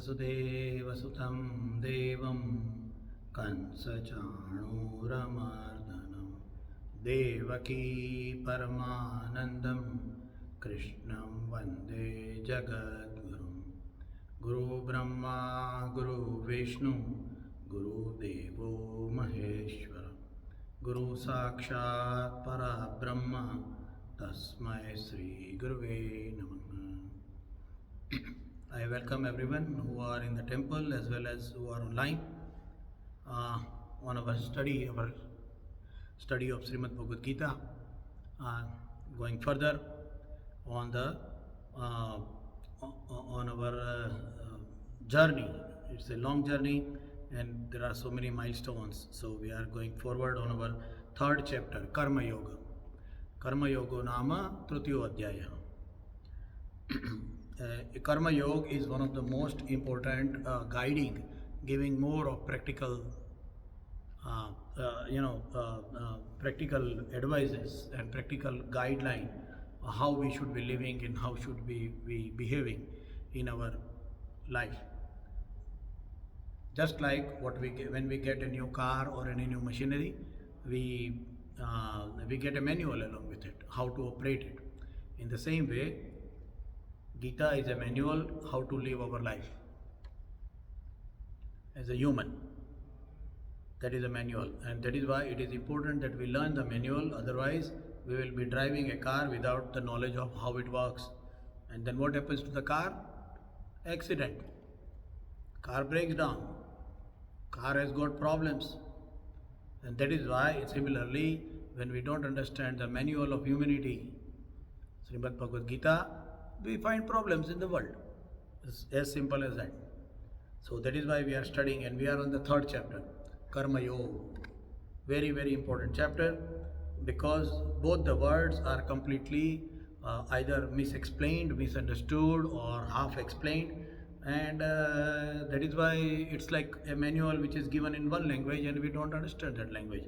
वसुदेवसुतं देवं कंसचाणूरमर्दनं देवकी परमानन्दं कृष्णं वन्दे जगद्गुरुं गुरुब्रह्मा गुरुविष्णु गुरुदेवो महेश्वर गुरुसाक्षात् परब्रह्म तस्मै श्री गुरुवे नमः. I welcome everyone who are in the temple as well as who are online on our study of Shrimad Bhagavad Gita. Going further on our journey. It's a long journey and there are so many milestones. So we are going forward on our third chapter, Karma Yoga. Karma Yoga Nama Tritiyo Adhyaya. Karma Yoga is one of the most important guiding, giving more of practical, practical advices and practical guideline how we should be living and how should we be behaving in our life. Just like what we get, when we get a new car or any new machinery, we get a manual along with it, how to operate it. In the same way, Gita is a manual how to live our life as a human. That is a manual, and that is why it is important that we learn the manual. Otherwise, we will be driving a car without the knowledge of how it works. And then what happens to the car? Accident. Car breaks down. Car has got problems. And that is why, similarly, when we don't understand the manual of humanity, Shrimad Bhagavad Gita, we find problems in the world. It's as simple as that. So that is why we are studying, and we are on the third chapter, Karma Yoga. Very, very important chapter, because both the words are completely either misexplained, misunderstood, or half explained. And that is why it's like a manual which is given in one language and we don't understand that language.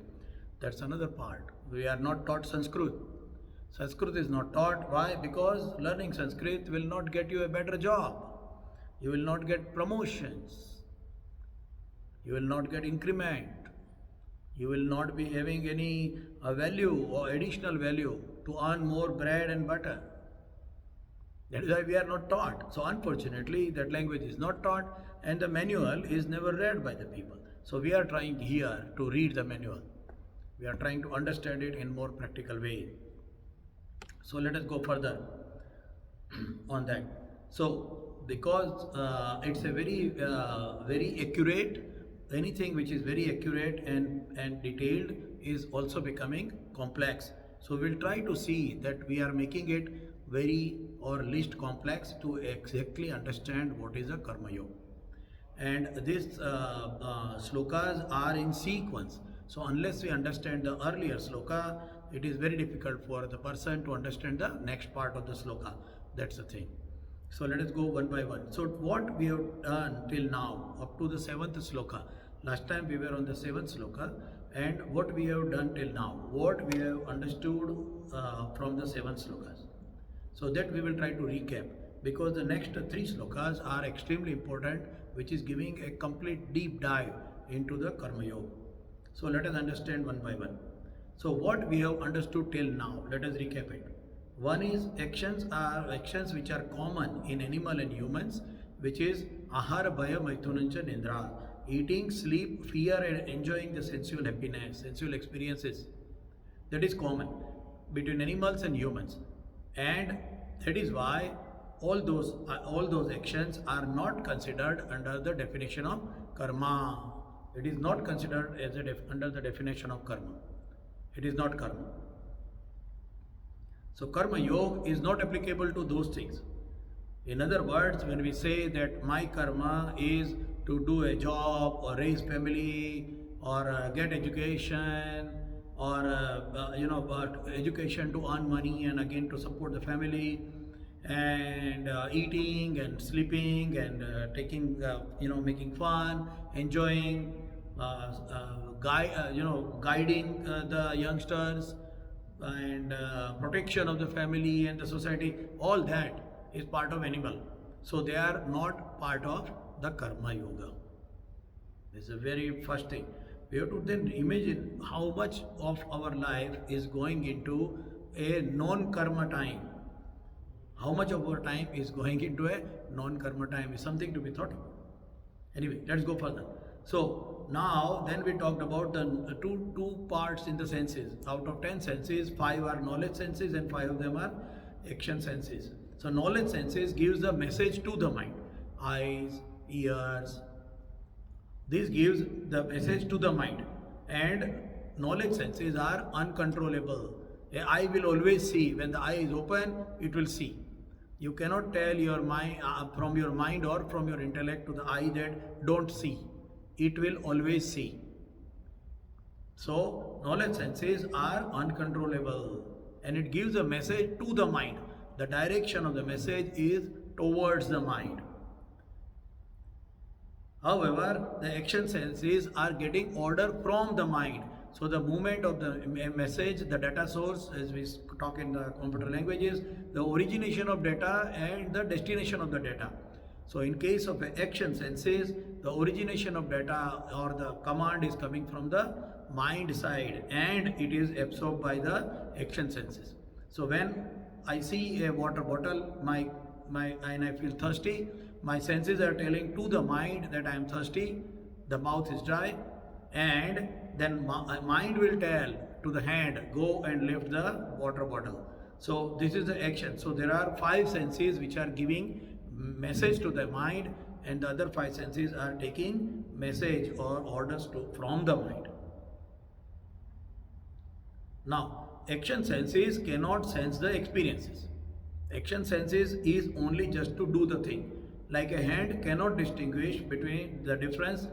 That's another part. We are not taught Sanskrit. Sanskrit is not taught. Why? Because learning Sanskrit will not get you a better job. You will not get promotions. You will not get increment. You will not be having any value or additional value to earn more bread and butter. That is why we are not taught. So unfortunately, that language is not taught and the manual is never read by the people. So we are trying here to read the manual. We are trying to understand it in more practical way. So let us go further on that. So because it's a very accurate, anything which is very accurate and detailed is also becoming complex. So we'll try to see that we are making it very or least complex to exactly understand what is a Karma Yoga. And these slokas are in sequence. So unless we understand the earlier sloka, it is very difficult for the person to understand the next part of the sloka. That's the thing. So let us go one by one. So what we have done till now, up to the 7th sloka. Last time we were on the 7th sloka. And what we have done till now, what we have understood from the 7 slokas. So that we will try to recap, because the next 3 slokas are extremely important, which is giving a complete deep dive into the Karma Yoga. So let us understand one by one. So what we have understood till now, let us recap it. One is actions which are common in animal and humans, which is ahara, bhaya, maithunancha, nindra. Eating, sleep, fear and enjoying the sensual happiness, sensual experiences. That is common between animals and humans. And that is why all those actions are not considered under the definition of karma. It is not considered as under the definition of karma. It is not karma. So Karma Yoga is not applicable to those things. In other words, when we say that my karma is to do a job or raise family or get education or education to earn money and again to support the family, and eating and sleeping and taking making fun, enjoying, guiding the youngsters and protection of the family and the society, all that is part of animal. So they are not part of the Karma Yoga. This is the very first thing. We have to then imagine how much of our life is going into a non-karma time. How much of our time is going into a non-karma time is something to be thought about. Anyway, let's go further. So now then we talked about the two parts in the senses. Out of 10 senses, 5 are knowledge senses and 5 of them are action senses. So knowledge senses gives the message to the mind. Eyes, ears, this gives the message to the mind. And knowledge senses are uncontrollable. An eye will always see. When the eye is open, it will see. You cannot tell your mind from your mind or from your intellect to the eye that don't see. It will always see. So knowledge senses are uncontrollable and it gives a message to the mind. The direction of the message is towards the mind. However, the action senses are getting order from the mind. So the movement of the message, the data source, as we talk in the computer languages, the origination of data and the destination of the data. So in case of action senses, the origination of data or the command is coming from the mind side and it is absorbed by the action senses. So when I see a water bottle and I feel thirsty, my senses are telling to the mind that I am thirsty, the mouth is dry, and then mind will tell to the hand, go and lift the water bottle. So this is the action. So there are 5 senses which are giving message to the mind and the other 5 senses are taking message or orders from the mind. Now, action senses cannot sense the experiences. Action senses is only just to do the thing. Like a hand cannot distinguish between the difference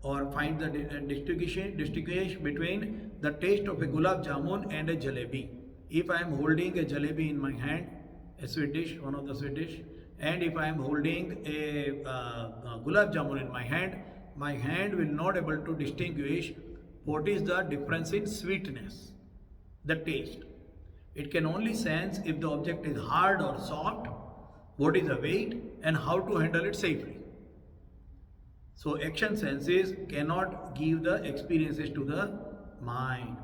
or find the distinguish between the taste of a gulab jamun and a jalebi. If I am holding a jalebi in my hand, a sweet dish, one of the sweet dish, and if I am holding a gulab jamun in my hand will not able to distinguish what is the difference in sweetness, the taste. It can only sense if the object is hard or soft, what is the weight and how to handle it safely. So action senses cannot give the experiences to the mind.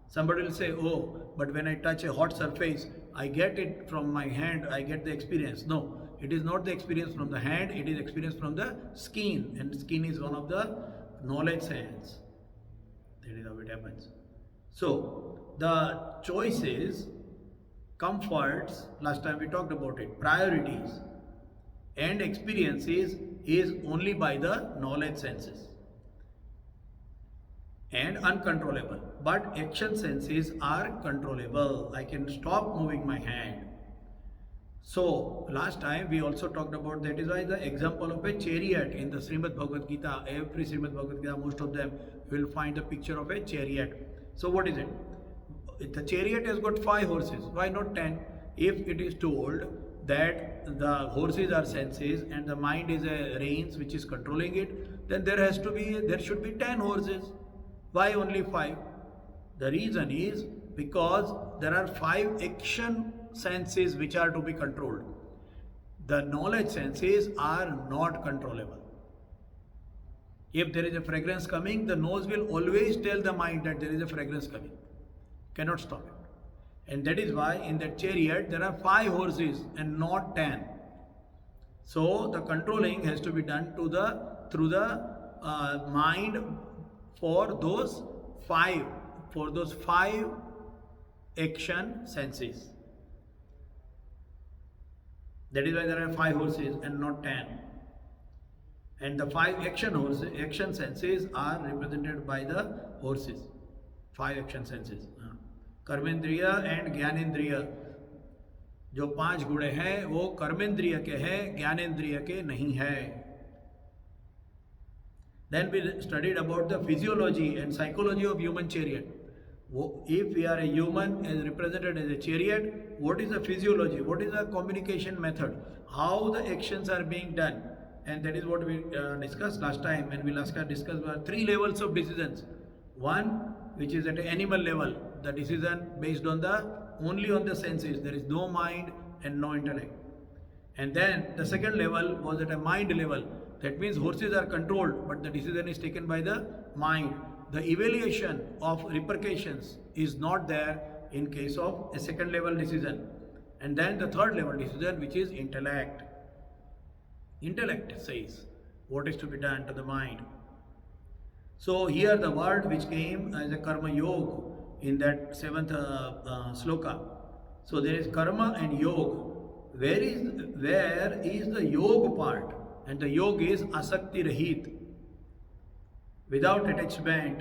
Somebody will say, oh, but when I touch a hot surface, I get it from my hand, I get the experience. No, it is not the experience from the hand, it is experience from the skin. And skin is one of the knowledge sense. That is how it happens. So the choices, comforts, last time we talked about it, priorities and experiences is only by the knowledge senses and uncontrollable. But action senses are controllable. I can stop moving my hand. So last time we also talked about, that is why the example of a chariot in the Shrimad Bhagavad Gita, every Shrimad Bhagavad Gita, most of them will find a picture of a chariot. So what is it? The chariot has got 5 horses. Why not 10? If it is told that the horses are senses and the mind is a reins which is controlling it, then there should be 10 horses. Why only 5? The reason is because there are 5 action senses which are to be controlled. The knowledge senses are not controllable. If there is a fragrance coming, the nose will always tell the mind that there is a fragrance coming. Cannot stop it. And that is why in that chariot there are 5 horses and not 10. So the controlling has to be done through the mind for those 5 action senses. That is why there are 5 horses and not 10. And the 5 action senses are represented by the horses. 5 action senses. कर्मेंद्रिय and ज्ञानेंद्रिय, जो 5 गुणे हैं वो कर्मेंद्रिय के हैं, ज्ञानेंद्रिय के नहीं है. Then we studied about the physiology and psychology of human chariot. If we are a human as represented as a chariot, what is the physiology? What is the communication method? How the actions are being done? And that is what we discussed last time, and we'll discuss 3 levels of decisions. One, which is at an animal level, the decision based on only on the senses. There is no mind and no intellect. And then the second level was at a mind level. That means horses are controlled, but the decision is taken by the mind. The evaluation of repercussions is not there in case of a second level decision. And then the third level decision, which is intellect. Intellect says what is to be done to the mind. So here the word which came as a karma yoga in that seventh sloka. So there is karma and yoga. Where is the yoga part? And the yoga is asakti rahit, without attachment.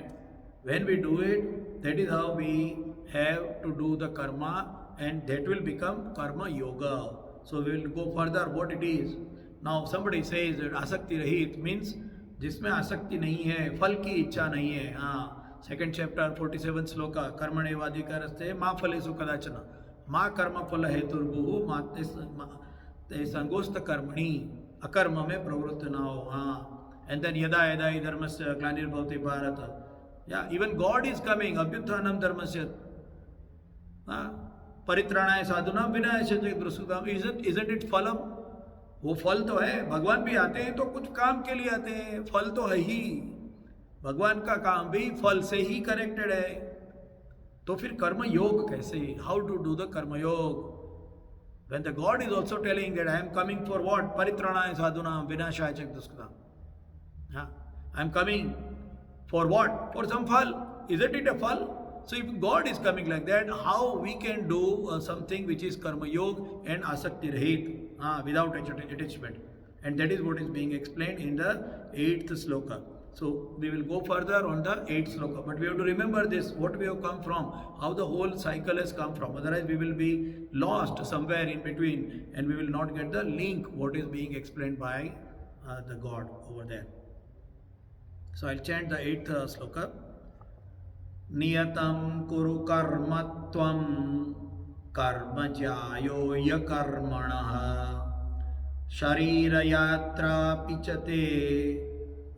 When we do it, that is how we have to do the karma, and that will become karma yoga. So we will go further what it is. Now somebody says that asakti rahit means जिसमें आसक्ति नहीं है, फल की इच्छा नहीं है. हाँ, सेकंड चैप्टर 47 श्लोका कर्मणे वाधिकारस्ते मा फलेषु कदाचन मा कर्म फल हेतुर्भुः मा ते संगोस्त कर्मणि अकर्म में प्रवृत्त न हो. हाँ, and then यदा यदा हि धर्मस्य ग्लानिर्भवति Bharat. Yeah, even God is coming. अभ्युत्थानं धर्मस्य. परित्राणाय साधूनां विनाशाय च दुष्कृताम्. Isn't it फलम? वो फल तो है. भगवान भी आते हैं तो कुछ काम के लिए आते हैं. फल तो है ही. भगवान का काम भी फल से ही कनेक्टेड है. तो फिर कर्म योग कैसे? हाउ टू डू द कर्म योग? When the God is also telling that I am coming for what? Paritranaya sadhunam vinashaya च दुष्कृताम्. I am coming for what? For some phal. Isn't it a phal? So if God is coming like that, how we can do something which is karma yoga and asakti rahit, without attachment? And that is what is being explained in the 8th sloka. So we will go further on the 8th sloka, but we have to remember this, what we have come from, how the whole cycle has come from. Otherwise we will be lost somewhere in between and we will not get the link what is being explained by the God over there. So I'll chant the 8th sloka. नियतं कुरु कर्म त्वं कर्म ज्यायो यकर्मणः शरीरयात्रा पिचते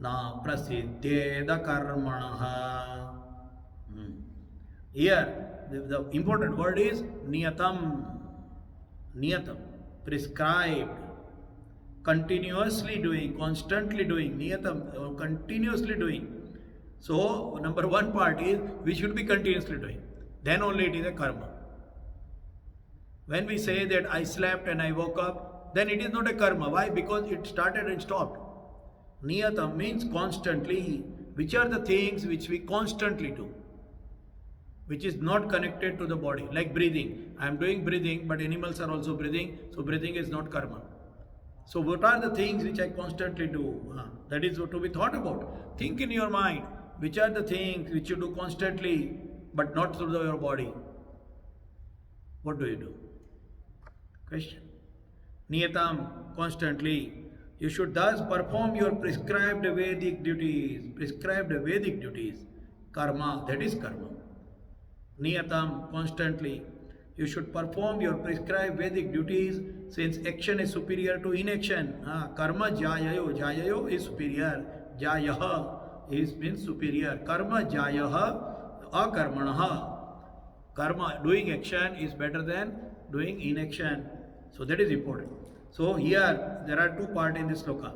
न प्रसिद्धेद कर्मणः. Here the important word is niyatam. Niyatam, prescribed, continuously doing, constantly doing. Niyatam, continuously doing. So, number one part is we should be continuously doing. Then only it is a karma. When we say that I slept and I woke up, then it is not a karma. Why? Because it started and stopped. Niyatam means constantly. Which are the things which we constantly do, which is not connected to the body, like breathing. I am doing breathing, but animals are also breathing, so breathing is not karma. So what are the things which I constantly do? That is what to be thought about. Think in your mind. Which are the things which you do constantly but not through your body? What do you do? Question. Niyatam, constantly. You should thus perform your prescribed Vedic duties. Prescribed Vedic duties. Karma, that is karma. Niyatam, constantly. You should perform your prescribed Vedic duties since action is superior to inaction. Karma jayayo. Jayayo is superior. Jayaha means superior. Karma jayaha akarmanaha. Karma, doing action is better than doing inaction. So that is important. So here there are two parts in this sloka.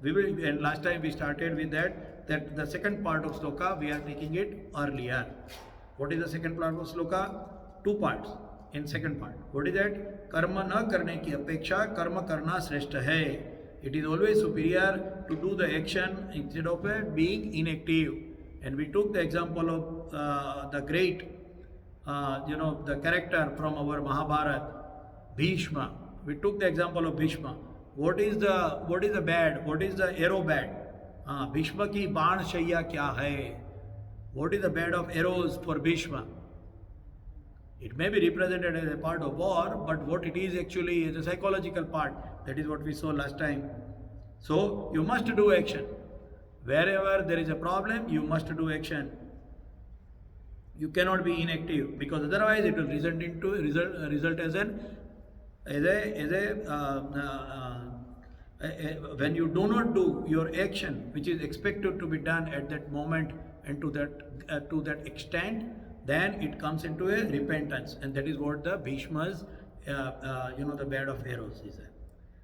We will, and last time we started with that the second part of sloka we are taking it earlier. What is the second part of sloka? Two parts in second part. What is that? Karma na karne ki apeksha karma karna shreshta hai. It is always superior to do the action instead of being inactive. And we took the example of the great, the character from our Mahabharata, Bhishma. We took the example of Bhishma. What is the bad? What is the arrow bad? Bhishma ki baan shayya kya hai? What is the bad of arrows for Bhishma? It may be represented as a part of war, but what it is actually is a psychological part. That is what we saw last time. So you must do action. Wherever there is a problem, you must do action. You cannot be inactive, because otherwise it will result as when you do not do your action, which is expected to be done at that moment and to that extent, then it comes into a repentance, and that is what the Bhishma's, the bed of arrows is.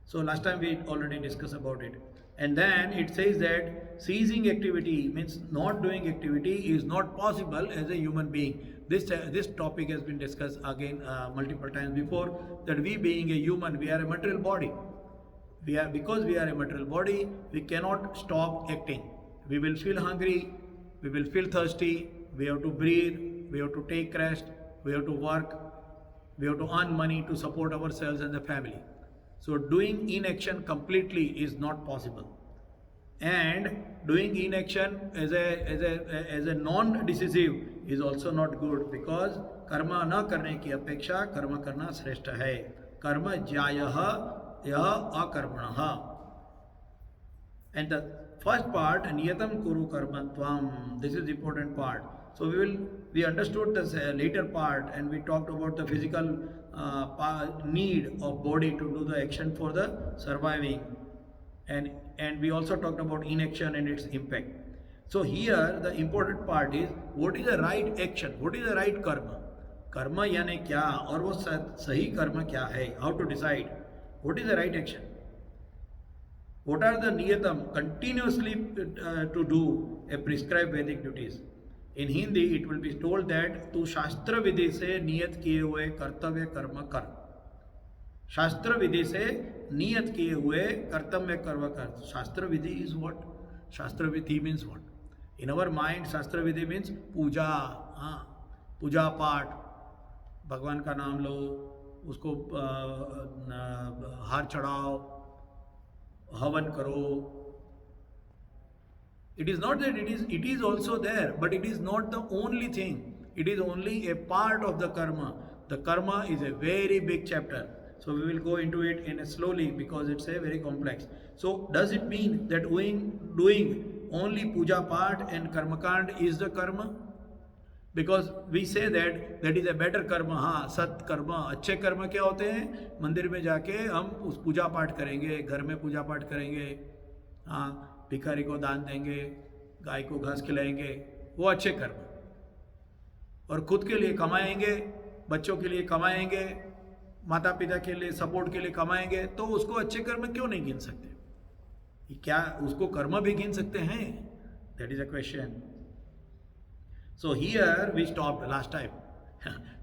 So last time we already discussed about it. And then it says that ceasing activity means not doing activity is not possible as a human being. This topic has been discussed again multiple times before, that we being a human, we are a material body. Because we are a material body, we cannot stop acting. We will feel hungry, we will feel thirsty, we have to breathe, we have to take rest, we have to work, we have to earn money to support ourselves and the family. So doing inaction completely is not possible. And doing inaction as a non-decisive is also not good, because कर्म न करने की अपेक्षा कर्म करना श्रेष्ठ है. कर्म ज्यायः यः अकर्मणः. And the first part, niyatam kuru karmatvam, this is the important part. So we understood this later part, and we talked about the physical need of body to do the action for the surviving, and we also talked about inaction and its impact. So here the important part is, what is the right action, what is the right karma. Karma यानी क्या और वो सही कर्म क्या है, how to decide what is the right action. What are the niyatam, continuously to do a prescribed Vedic duties. In Hindi it will be told that तू शास्त्र विधि से नियत किए हुए कर्तव्य कर्म कर. शास्त्र विधि से नियत किए हुए कर्तव्य कर्म कर. शास्त्र विधि is what? शास्त्र विधि means what? In our mind शास्त्र विधि means पूजा, पूजा पाठ, भगवान का नाम लो, उसको हार चढ़ाओ, हवन करो. It is not that it is also there, but it is not the only thing. It is only a part of the karma. The karma is a very big chapter. So we will go into it in a slowly, because it's a very complex. So does it mean that doing only puja part and karmakand is the karma? Because we say that is a better karma. हाँ, सत कर्म, अच्छे कर्म क्या होते हैं? मंदिर में जाके हम उस पूजा पाठ करेंगे, घर में पूजा पाठ करेंगे, हाँ, भिखारी को दान देंगे, गाय को घास खिलाएंगे, वो अच्छे कर्म. और खुद के लिए कमाएंगे, बच्चों के लिए कमाएंगे, माता पिता के लिए सपोर्ट के लिए कमाएंगे, तो उसको अच्छे कर्म क्यों नहीं गिन सकते? क्या उसको कर्म भी गिन सकते हैं? That is a question. So here we stopped last time.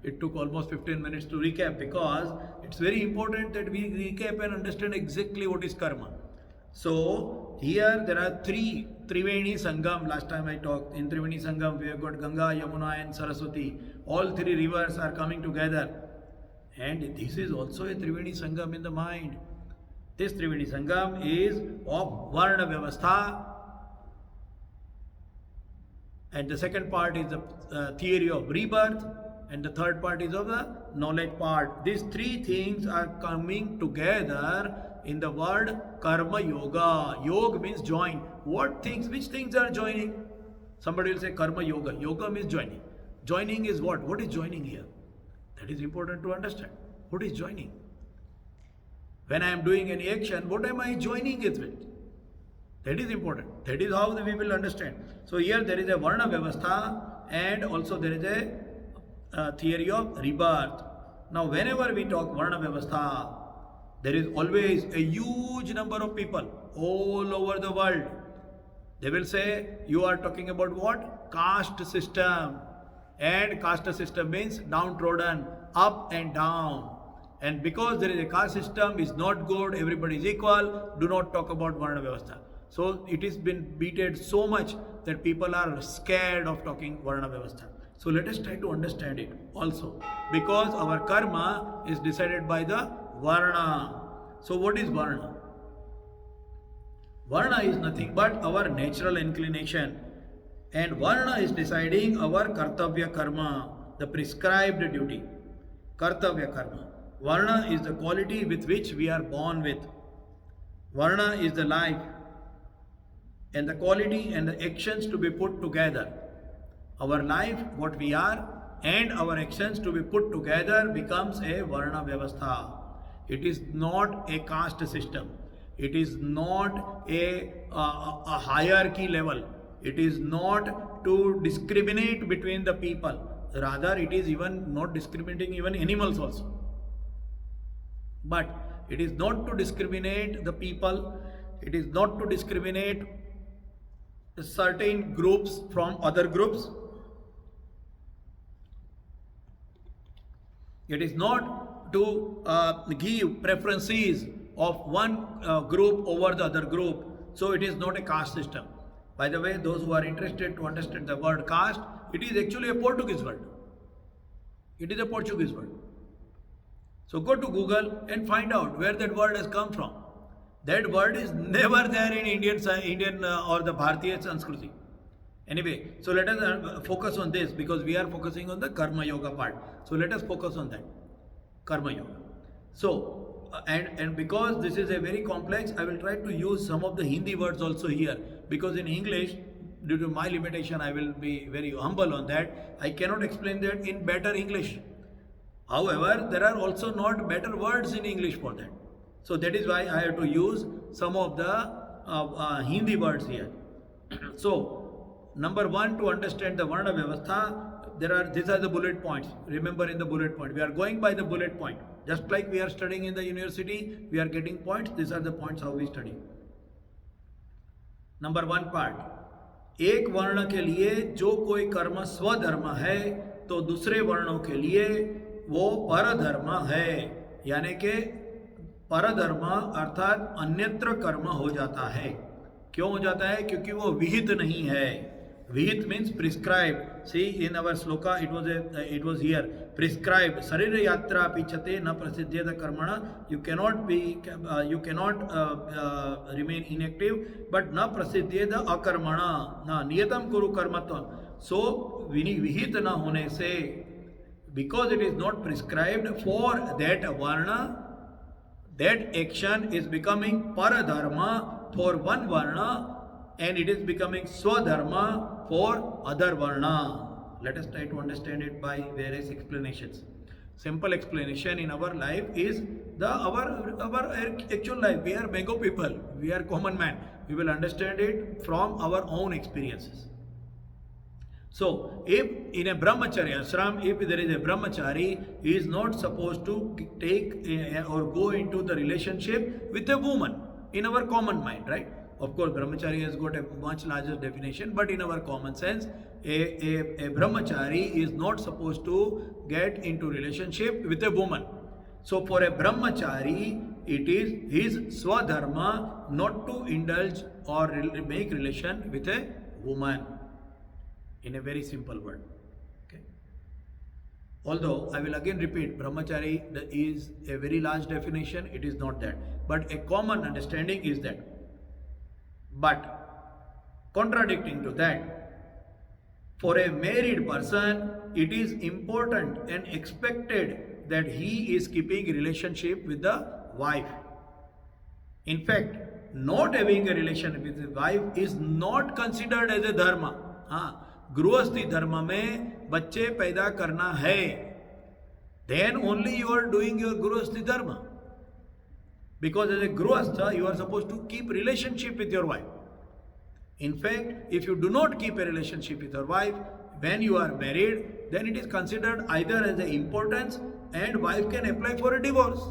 It took almost 15 minutes to recap, because it's very important that we recap and understand exactly what is karma. So here there are three Triveni Sangam. Last time I talked, in Triveni Sangam we have got Ganga, Yamuna and Saraswati. All three rivers are coming together, and this is also a Triveni Sangam in the mind. This Triveni Sangam is of Varna Vyavastha. And the second part is the theory of rebirth, and the third part is of the knowledge part. These three things are coming together in the word karma yoga. Yoga means join. Which things are joining? Somebody will say karma yoga. Yoga means joining. Joining is what? What is joining here? That is important to understand. What is joining? When I am doing any action, what am I joining it with? That is important. That is how we will understand. So here there is a Varna Vyavastha, and also there is a theory of rebirth. Now whenever we talk Varna Vyavastha, there is always a huge number of people all over the world. They will say, you are talking about what? Caste system. And caste system means downtrodden, up and down. And because there is a caste system, is not good, everybody is equal, do not talk about Varna Vyavastha. So it has been beaten so much that people are scared of talking Varna Vyavastha. So let us try to understand it also, because our karma is decided by the Varna. So what is Varna? Varna is nothing but our natural inclination, and Varna is deciding our kartavya karma, the prescribed duty. Kartavya karma. Varna is the quality with which we are born with. Varna is the life, and the quality and the actions to be put together. Our life, what we are, and our actions to be put together becomes a Varna Vyavastha. It is not a caste system. It is not a hierarchy level. It is not to discriminate between the people. Rather, it is even not discriminating even animals also. But it is not to discriminate the people. It is not to discriminate certain groups from other groups. It is not to give preferences of one group over the other group. So it is not a caste system. By the way, those who are interested to understand the word caste, it is actually a Portuguese word. It is a Portuguese word. So go to Google and find out where that word has come from. That word is never there in Indian or the Bharatiya Sanskriti. Anyway, so let us focus on this because we are focusing on the Karma Yoga part. So let us focus on that. Karma Yoga. So, and because this is a very complex, I will try to use some of the Hindi words also here. Because in English, due to my limitation, I will be very humble on that. I cannot explain that in better English. However, there are also not better words in English for that. So that is why I have to use some of the Hindi words here. So, number one, to understand the Varna Vyavastha, these are the bullet points. Remember in the bullet point. We are going by the bullet point. Just like we are studying in the university, we are getting points. These are the points how we study. Number one part. एक वर्ण के लिए जो कोई कर्म स्वधर्म है तो दूसरे वर्णों के लिए वो परधर्म है, यानी कि परधर्म अर्थात अन्यत्र कर्म हो जाता है. क्यों हो जाता है? क्योंकि वो विहित नहीं है. विहित means prescribe. See in our shloka it was here prescribe. शरीर यात्रा पिछते न प्रसिद्धेत कर्मण. You cannot remain inactive but न प्रसिद्धेत अकर्मण. न नियतम कुरु कर्मत्व. सो विहित न होने से, because it is not prescribed for that वर्ण, that action is becoming paradharma for one varna and it is becoming swadharma for other varna. Let us try to understand it by various explanations. Simple explanation in our life is our actual life. We are Mango people. We are common man. We will understand it from our own experiences. So, if in a brahmacharya ashram, if there is a brahmachari, he is not supposed to take or go into the relationship with a woman in our common mind, right? Of course, brahmachari has got a much larger definition, but in our common sense, a brahmachari is not supposed to get into relationship with a woman. So, for a brahmachari, it is his swadharma not to indulge or make relation with a woman. In a very simple word. Okay. Although I will again repeat, brahmachari is a very large definition. It is not that, but a common understanding is that. But contradicting to that, for a married person, it is important and expected that he is keeping a relationship with the wife. In fact, not having a relation with the wife is not considered as a dharma. गृहस्थी धर्म में बच्चे पैदा करना है, then only you are doing your गृहस्थी धर्म. Because as a गृहस्थ, you are supposed to keep relationship with your wife. In fact, if you do not keep a relationship with your wife, when you are married, then it is considered either as an importance and wife can apply for a divorce.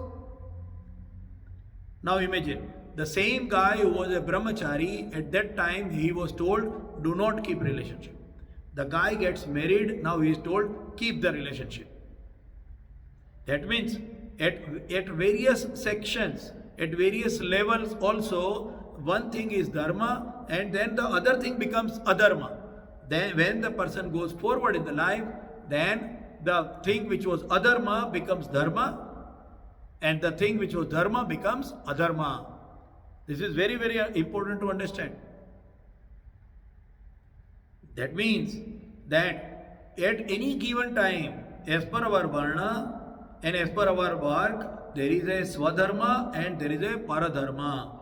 Now imagine, the same guy who was a brahmachari, at that time he was told, do not keep relationship. The guy gets married, now he is told, keep the relationship. That means at various sections, at various levels also, one thing is dharma and then the other thing becomes adharma. Then when the person goes forward in the life, then the thing which was adharma becomes dharma and the thing which was dharma becomes adharma. This is very, very important to understand. That means that at any given time, as per our varna and as per our work, there is a swadharma and there is a paradharma.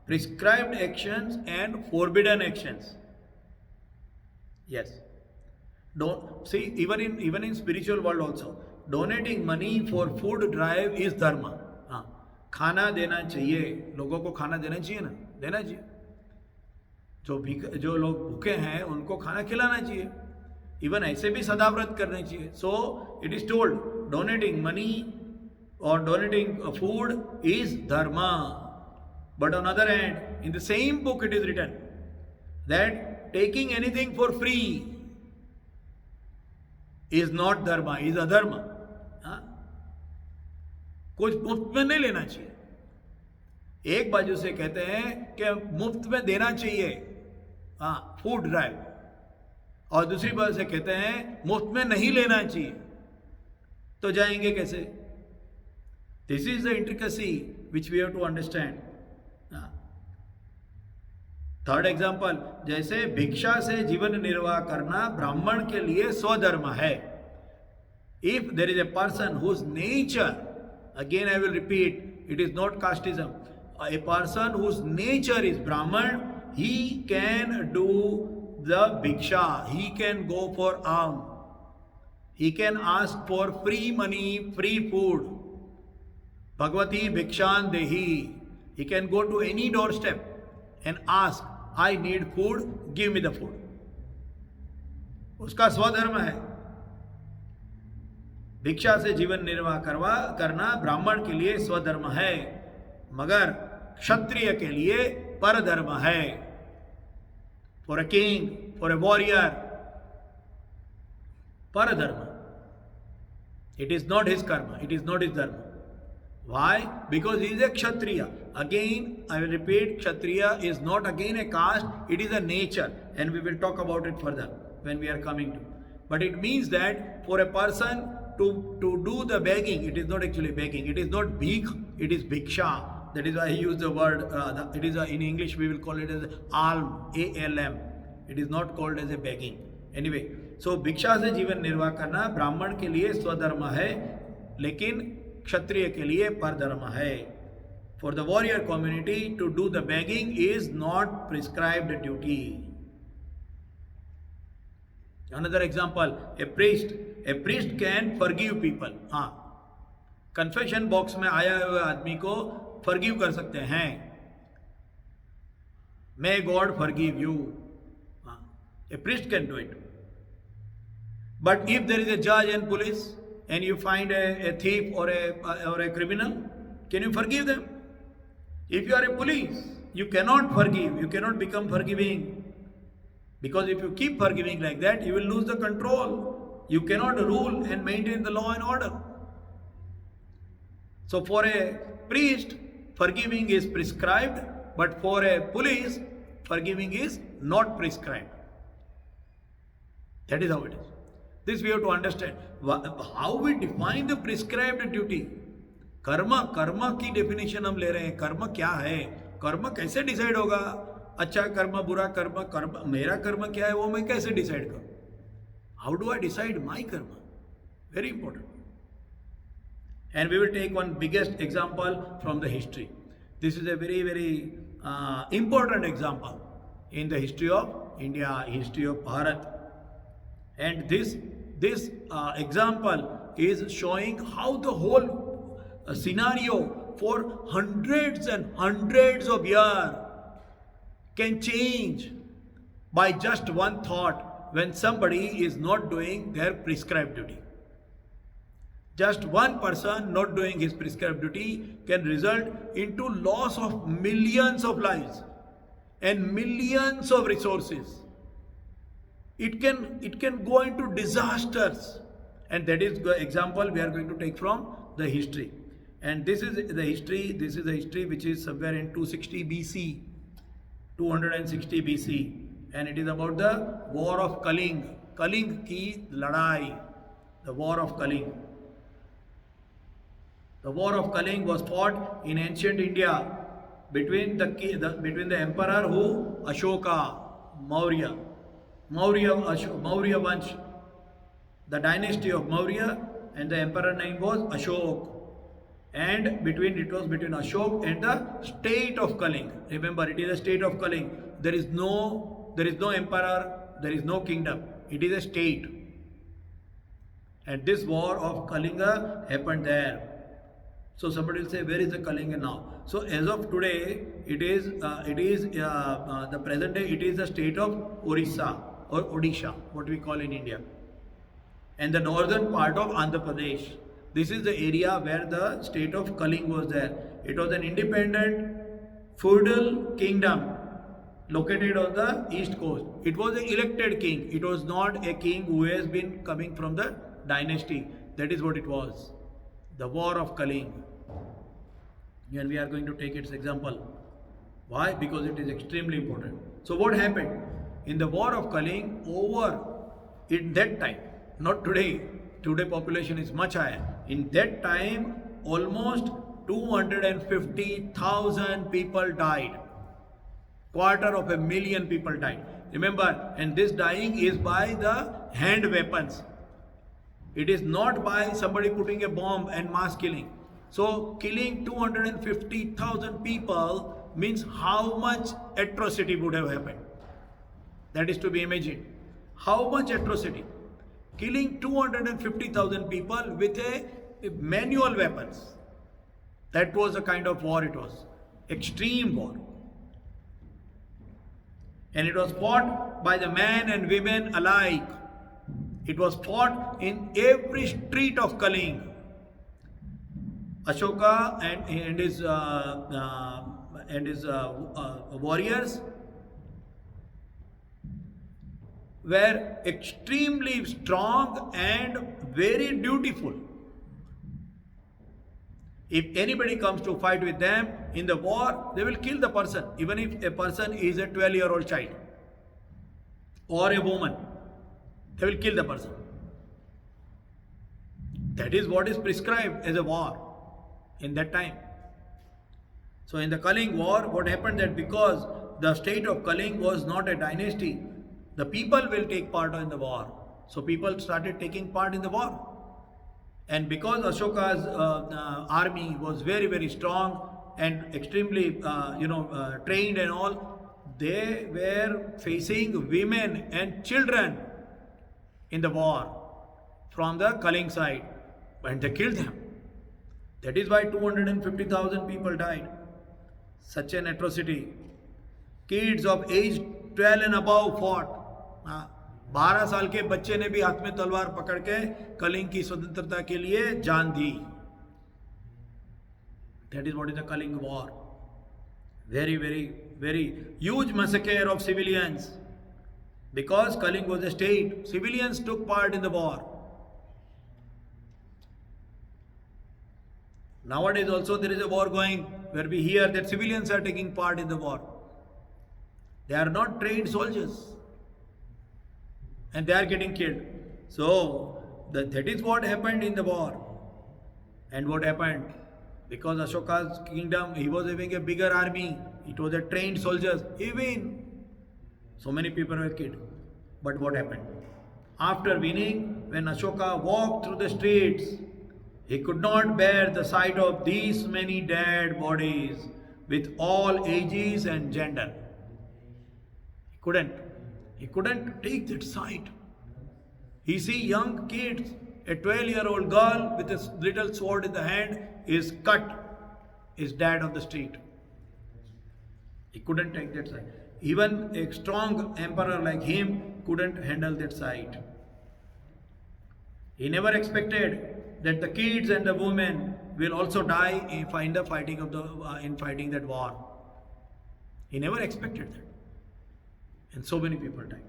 Prescribed actions and forbidden actions. Yes. Don't see, even in spiritual world also, donating money for food drive is dharma. खाना देना चाहिए, लोगों को खाना देना चाहिए ना, देना चाहिए. जो लोग भूखे हैं उनको खाना खिलाना चाहिए. इवन ऐसे भी सदाव्रत करने चाहिए. So it is told, donating money or donating food is dharma. But on the other hand, In the same book it is written that taking anything for free is not dharma, is adharma. कुछ मुफ्त में नहीं लेना चाहिए. एक बाजू से कहते हैं कि मुफ्त में देना चाहिए, फूड ड्राइव, और दूसरी बाजू से कहते हैं मुफ्त में नहीं लेना चाहिए. तो जाएंगे कैसे? This is the intricacy which we have to understand. Third example, जैसे भिक्षा से जीवन निर्वाह करना ब्राह्मण के लिए स्वधर्म है. If there is a person whose nature, again I will repeat, it is not casteism, a person whose nature is Brahman, he can do the bhiksha, he can go for alms, he can ask for free money, free food, Bhagavati bhikshan dehi. He can go to any doorstep and ask, I need food, give me the food. उसका स्वधर्म है. भिक्षा से जीवन निर्वाह करना ब्राह्मण के लिए स्वधर्म है, मगर क्षत्रिय के लिए परधर्म है. For a king, for a warrior, paradharma. It is not his karma, it is not his dharma. Why? Because he is a Kshatriya. Again, I will repeat, Kshatriya is not again a caste, it is a nature, and we will talk about it further when we are coming to. But it means that for a person to do the begging, it is not actually begging, it is not bhik, it is bhiksha. That is why I use the word, it is in English we will call it as alm, A-L-M. It is not called as a begging. Anyway, so भिक्षा से जीवन निर्वाह करना ब्राह्मण के लिए स्वधर्म है, लेकिन क्षत्रिय के लिए परधर्म है. For the warrior community, to do the begging is not prescribed duty. Another example, a priest can forgive people. Confession box में आया हुए आदमी को forgive कर सकते हैं. May God forgive you. A priest can do it. But if there is a judge and police and you find a thief or a criminal, can you forgive them? If you are a police, you cannot forgive, you cannot become forgiving. Because if you keep forgiving like that, you will lose the control. You cannot rule and maintain the law and order. So for a priest, forgiving is prescribed, but for a police, forgiving is not prescribed. That is how it is. This we have to understand. How we define the prescribed duty. कर्म की definition हम ले रहे हैं. कर्म क्या है? कर्म कैसे डिसाइड होगा? अच्छा कर्म, बुरा कर्म, मेरा कर्म क्या है वो मैं कैसे डिसाइड करूं? How do I decide my karma? Very important. And we will take one biggest example from the history. This is a very, very important example in the history of India, history of Bharat. And this example is showing how the whole scenario for hundreds and hundreds of years can change by just one thought when somebody is not doing their prescribed duty. Just one person not doing his prescribed duty can result into loss of millions of lives and millions of resources. It can go into disasters, and that is the example we are going to take from the history. And this is the history which is somewhere in 260 BC, 260 BC, and it is about the war of Kaling ki ladai, the war of Kaling. The war of Kaling was fought in ancient India between the emperor who Ashoka, Maurya Vansh, the dynasty of Maurya, and the emperor name was Ashok. And it was between Ashok and the state of Kaling. Remember, it is a state of Kaling. There is no emperor, there is no kingdom. It is a state. And this war of Kalinga happened there. So somebody will say, where is the Kalinga now? So as of today, the present day, it is the state of Orissa or Odisha, what we call in India, and the northern part of Andhra Pradesh. This is the area where the state of Kaling was there. It was an independent feudal kingdom located on the east coast. It was an elected king. It was not a king who has been coming from the dynasty. That is what it was. The war of Kaling. And we are going to take its example. Why? Because it is extremely important. So what happened? In the war of Kaling, in that time, not today, today population is much higher. In that time, almost 250,000 people died. 250,000 people died. Remember, and this dying is by the hand weapons. It is not by somebody putting a bomb and mass killing. So killing 250,000 people means how much atrocity would have happened. That is to be imagined. How much atrocity? Killing 250,000 people with a manual weapons. That was the kind of war it was. Extreme war. And it was fought by the men and women alike. It was fought in every street of Kaling. Ashoka and his warriors were extremely strong and very dutiful. If anybody comes to fight with them in the war, they will kill the person, even if a person is a 12-year-old child or a woman. They will kill the person. That is what is prescribed as a war in that time. So in the Kaling war, what happened that because the state of Kaling was not a dynasty, the people will take part in the war. So people started taking part in the war. And because Ashoka's army was very, very strong and extremely, trained and all, they were facing women and children in the war from the Kaling side. And they killed them. That is why 250,000 people died. Such an atrocity. Kids of age 12 and above fought. 12 साल के बच्चे ने भी हाथ में तलवार पकड़ के कलिंग की स्वतंत्रता के लिए जान दी. That is what is the Kaling war. Very, very, very huge massacre of civilians. Because Kaling was a state, civilians took part in the war. Nowadays also there is a war going where we hear that civilians are taking part in the war. They are not trained soldiers. And they are getting killed. So that is what happened in the war. And what happened? Because Ashoka's kingdom, he was having a bigger army. It was a trained soldiers. Even so many people were killed. But what happened? After winning, when Ashoka walked through the streets, he could not bear the sight of these many dead bodies with all ages and gender. He couldn't. He couldn't take that sight. He see young kids, a 12-year-old girl with a little sword in the hand is cut, is dead on the street. He couldn't take that sight. Even a strong emperor like him couldn't handle that sight. He never expected that the kids and the women will also die in fighting that war. He never expected that. And so many people died.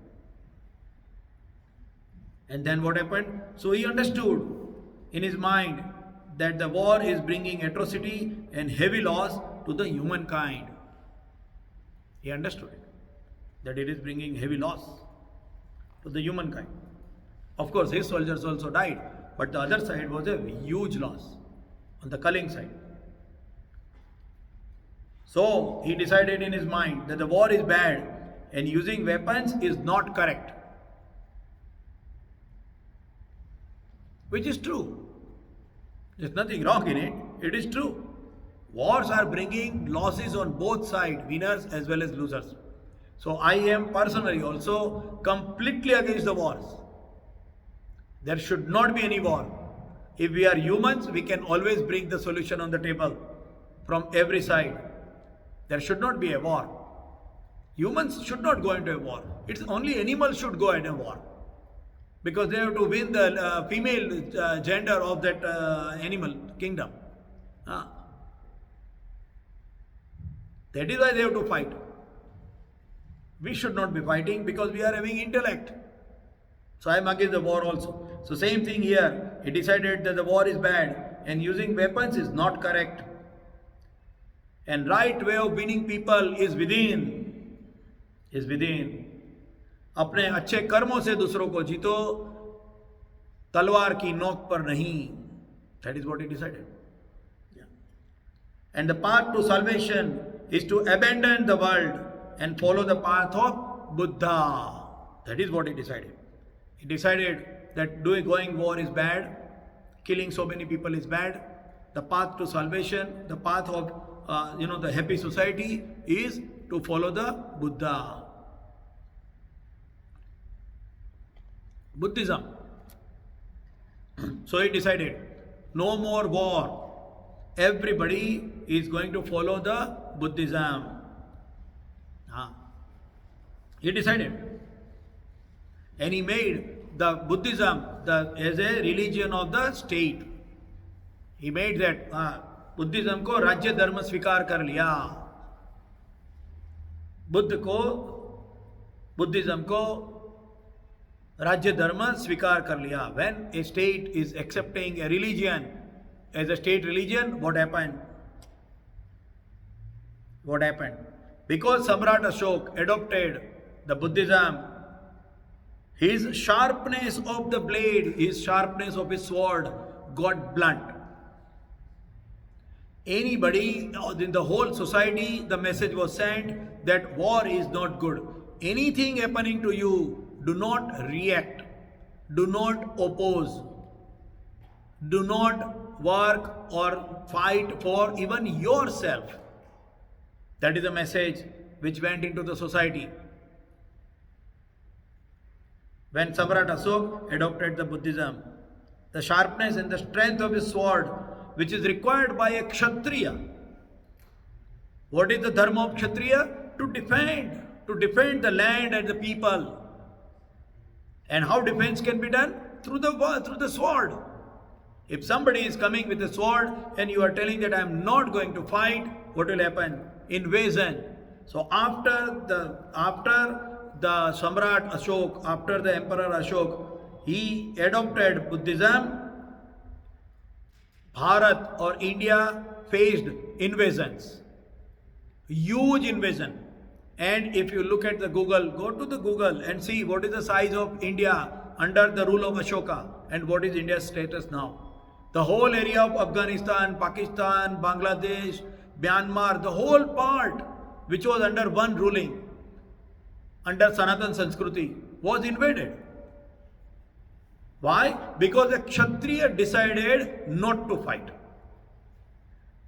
And then what happened? So he understood in his mind that the war is bringing atrocity and heavy loss to the humankind. He understood it. That it is bringing heavy loss to the humankind. Of course, his soldiers also died. But the other side was a huge loss on the Kaling side. So he decided in his mind that the war is bad and using weapons is not correct. Which is true. There's nothing wrong in it. It is true. Wars are bringing losses on both sides, winners as well as losers. So I am personally also completely against the wars. There should not be any war. If we are humans, we can always bring the solution on the table from every side. There should not be a war. Humans should not go into a war. It's only animals should go into a war. Because they have to win the female gender of that animal kingdom. That That is why they have to fight. We should not be fighting because we are having intellect. So I am against the war also. So same thing here. He decided that the war is bad and using weapons is not correct. And right way of winning people is within. Is within. अपने अच्छे कर्मों से दूसरों को जीतो, तलवार की नोक पर नहीं. That is what he decided. Yeah. And the path to salvation is to abandon the world and follow the path of Buddha. That is what he decided. He decided that going war is bad, killing so many people is bad. The path to salvation, the path of the happy society is to follow the Buddha. Buddhism. So he decided, no more war. Everybody is going to follow the Buddhism. He decided. And he made the Buddhism as a religion of the state. He made that Buddhism को राज्य धर्म स्वीकार कर लिया. Buddhism को राज्य धर्म स्वीकार कर लिया. When a state is accepting a religion as a state religion, what happened? What happened? Because Samrat Ashok adopted the Buddhism, his sharpness of the blade, his sharpness of his sword got blunt. Anybody in the whole society, the message was sent that war is not good. Anything happening to you, do not react, do not oppose, do not work or fight for even yourself. That is a message which went into the society. When Samrat Ashok adopted the Buddhism, the sharpness and the strength of his sword, which is required by a Kshatriya. What is the dharma of Kshatriya? To defend the land and the people. And how defense can be done? Through the sword. If somebody is coming with a sword and you are telling that I am not going to fight, what will happen? Invasion. So after the Samrat Ashok, after the Emperor Ashok, he adopted Buddhism. Bharat or India faced invasions, huge invasion. And if you look at the Google, go to the Google and see what is the size of India under the rule of Ashoka and what is India's status now. The whole area of Afghanistan, Pakistan, Bangladesh, Myanmar, the whole part which was under one ruling, under Sanatan Sanskriti, was invaded. Why? Because the Kshatriya decided not to fight.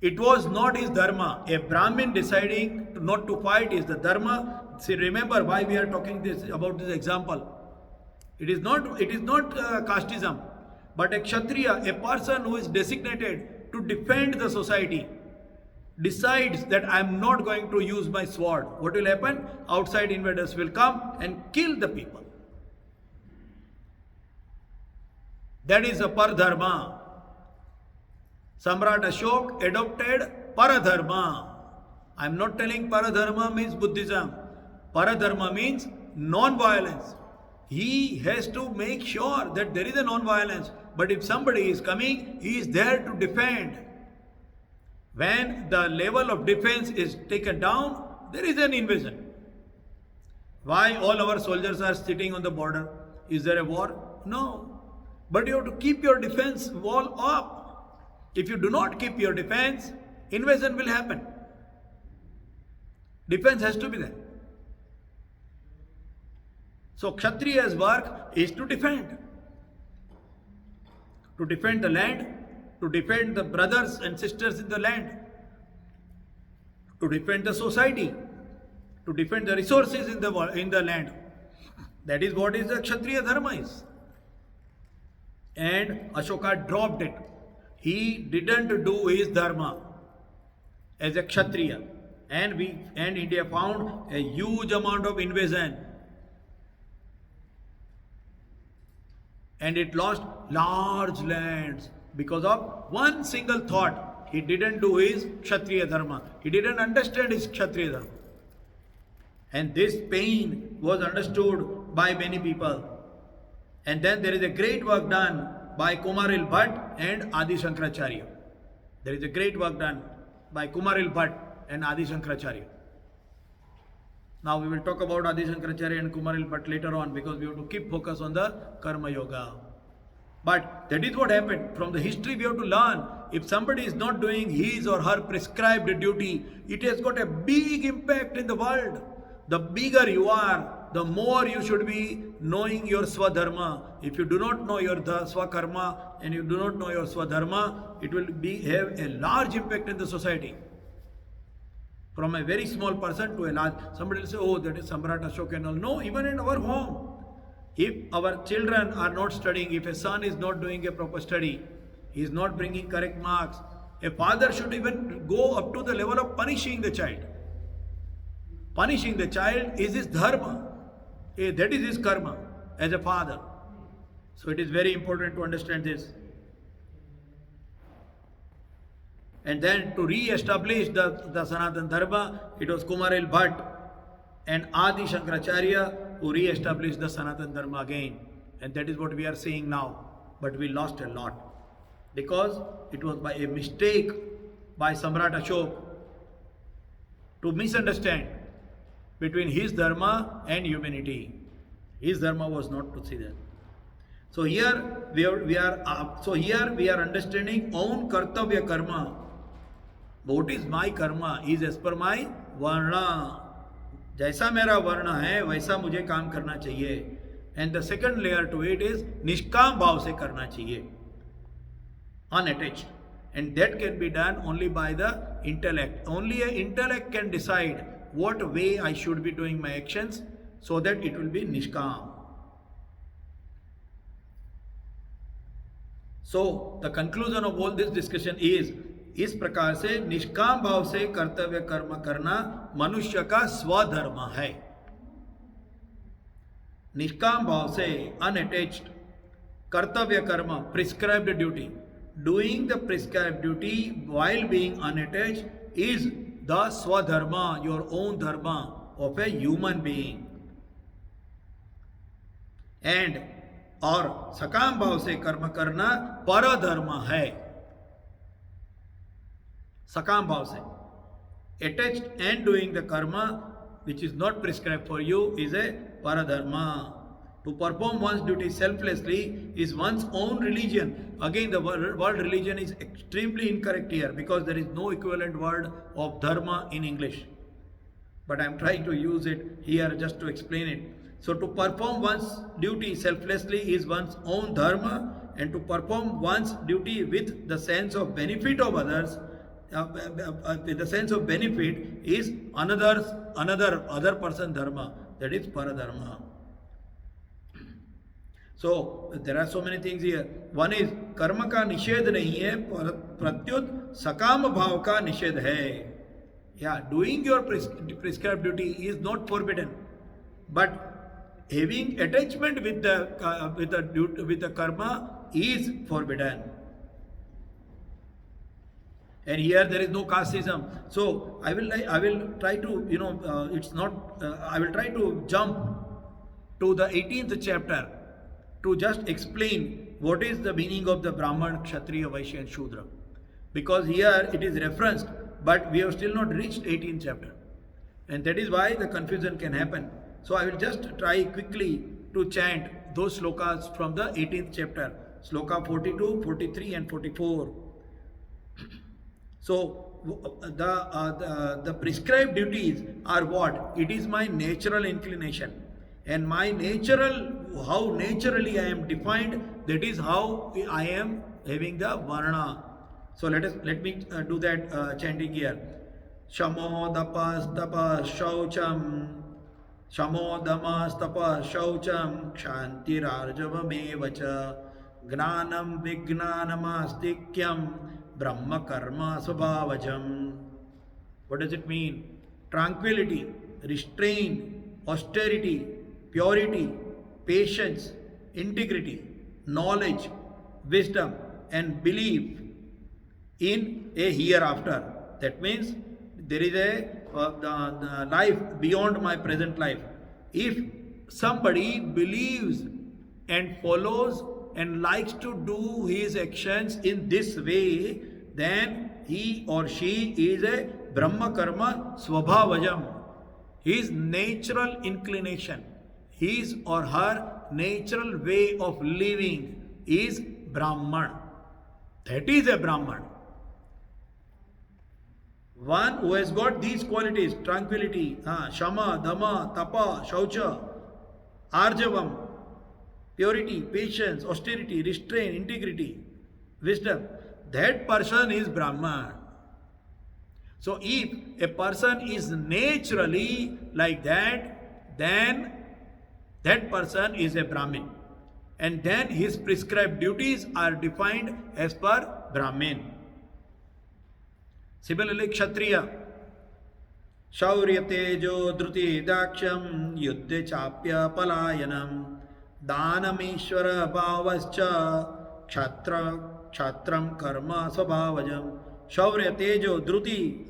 It was not his dharma. A Brahmin deciding not to fight is the dharma. See, remember why we are talking about this example. It is not casteism, but a Kshatriya, a person who is designated to defend the society, decides that I am not going to use my sword. What will happen? Outside invaders will come and kill the people. That is a Paradharma. Samrat Ashok adopted Paradharma. I am not telling Paradharma means Buddhism. Paradharma means non-violence. He has to make sure that there is a non-violence. But if somebody is coming, he is there to defend. When the level of defense is taken down, there is an invasion. Why all our soldiers are sitting on the border? Is there a war? No. But you have to keep your defense wall up. If you do not keep your defense, invasion will happen. Defense has to be there. So Kshatriya's work is to defend. To defend the land, to defend the brothers and sisters in the land, to defend the society, to defend the resources in the land. That is what is the Kshatriya Dharma is. And Ashoka dropped it. He didn't do his dharma as a Kshatriya. And India found a huge amount of invasion. And it lost large lands because of one single thought. he didn't do his Kshatriya Dharma. He didn't understand his Kshatriya Dharma. And this pain was understood by many people. And then there is a great work done by Kumaril Bhatt and Adi Shankaracharya. There is a great work done by Kumaril Bhatt and Adi Shankaracharya. Now we will talk about Adi Shankaracharya and Kumaril Bhatt later on, because we have to keep focus on the Karma Yoga. But that is what happened. From the history we have to learn. If somebody is not doing his or her prescribed duty, it has got a big impact in the world. The bigger you are, the more you should be knowing your Swadharma. If you do not know your Swakarma and you do not know your Swadharma, it will have a large impact in the society. From a very small person to a large, somebody will say, oh, that is Samrat Ashok and all. No, even in our home. If our children are not studying, if a son is not doing a proper study, he is not bringing correct marks, a father should even go up to the level of punishing the child. Punishing the child is his dharma. That is his karma as a father. So it is very important to understand this. And then to re-establish the Sanatan Dharma, it was Kumaril Bhatt and Adi Shankaracharya who re-established the Sanatan Dharma again. And that is what we are seeing now. But we lost a lot. Because it was by a mistake by Samrat Ashok to misunderstand between his Dharma and humanity. His Dharma was not to see that. So here we are understanding own Kartavya Karma. What is my karma is as per my Varna. जैसा मेरा वर्ण है वैसा मुझे काम करना चाहिए. And the second layer to it is निष्काम भाव से करना चाहिए, unattached. And that can be done only by the intellect. Only an intellect can decide what way I should be doing my actions so that it will be nishkam. So the conclusion of all this discussion is, इस प्रकार से निष्काम भाव से कर्तव्य कर्म करना मनुष्य का स्वधर्म है. निष्काम भाव से unattached कर्तव्य कर्म, prescribed duty, doing the prescribed duty while being unattached is the swadharma, your own dharma of a human being. And और सकाम भाव से कर्म करना परधर्म है. सकाम भाव से attached and doing the karma which is not prescribed for you is a paradharma. To perform one's duty selflessly is one's own religion. Again, the word religion is extremely incorrect here because there is no equivalent word of dharma in English. But I am trying to use it here just to explain it. So to perform one's duty selflessly is one's own dharma, and to perform one's duty with the sense of benefit of others, the sense of benefit is other person dharma, that is paradharma. So there are so many things here. One is कर्म का निषेध नहीं है, प्रत्युत सकाम भाव का निषेध है. Yeah, doing your prescribed duty is not forbidden, but having attachment with the karma is forbidden. And here there is no casteism. So I will try to I will try to jump to the 18th chapter to just explain what is the meaning of the Brahman, Kshatriya, Vaishya and Shudra. Because here it is referenced, but we have still not reached 18th chapter. And that is why the confusion can happen. So I will just try quickly to chant those slokas from the 18th chapter. Sloka 42, 43 and 44. So the prescribed duties are what? It is my natural inclination. And my how naturally I am defined, that is how I am having the Varna. So let me do that chanting here. Shamo dapas tapas shaucham, Shamo damas tapas shaucham, kshantirarjavamevacha, gnanam vignanamastikyam, brahma karma svabhavajam. What does it mean? Tranquility, restraint, austerity, purity, patience, integrity, knowledge, wisdom and belief in a hereafter. That means there is the life beyond my present life. If somebody believes and follows and likes to do his actions in this way, then he or she is a Brahma Karma Swabhavajam. His natural inclination, his or her natural way of living is Brahman. That is a Brahman. One who has got these qualities, tranquility, Shama, Dhamma, Tapa, Shaucha, Arjavam, purity, patience, austerity, restraint, integrity, wisdom, that person is Brahman. So if a person is naturally like that, then that person is a Brahmin. And then his prescribed duties are defined as per Brahmin. Similarly, Kshatriya, Shaurya Tejo Dhruti Daksham Yuddhe Chapya Palayanam Danamishwara Bhavascha Kshatram Karma Swabhavajam. Shaurya Tejo Dhruti